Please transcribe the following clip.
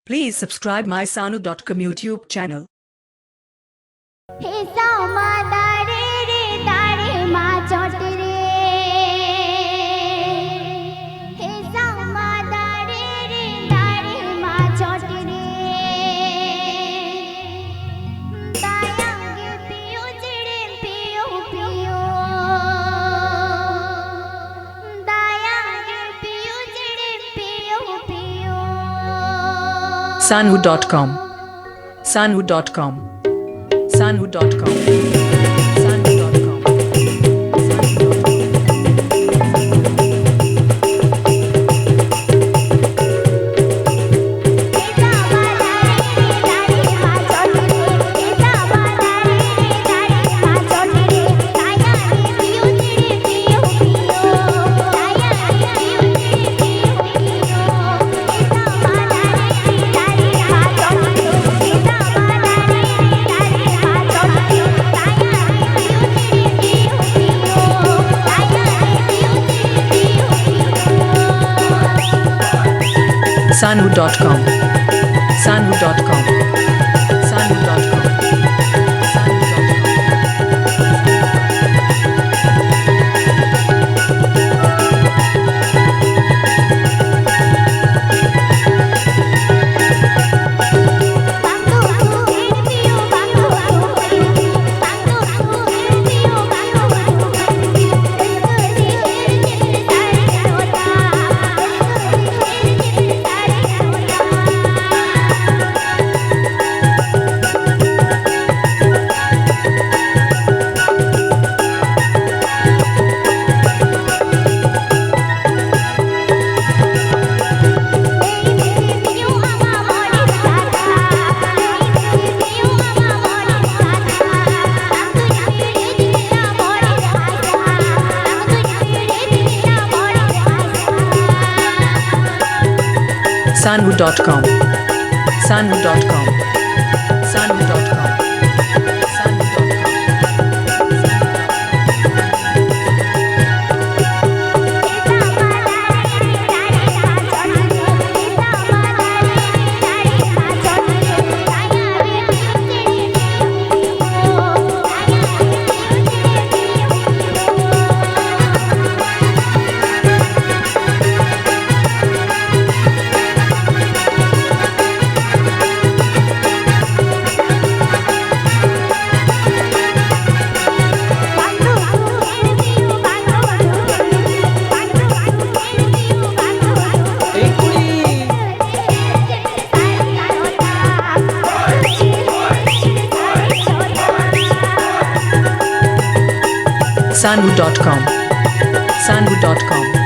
Please subscribe my Sanu.com YouTube channel. हे सामा दारे रे दारे मा चोट रे हे सामा दारे रे दारे मा चोट रे दायांगे पियो चिड़े पियो पियो दायांगे पियो चिड़े पियो पियो Sanu.com. Sanu.com. Sanu.com. Sanu.com. Sanu.com. Sanu.com. Sanu.com. Sanu.com. Sanu.com. Sanu.com. Sanu.com. Sanu.com.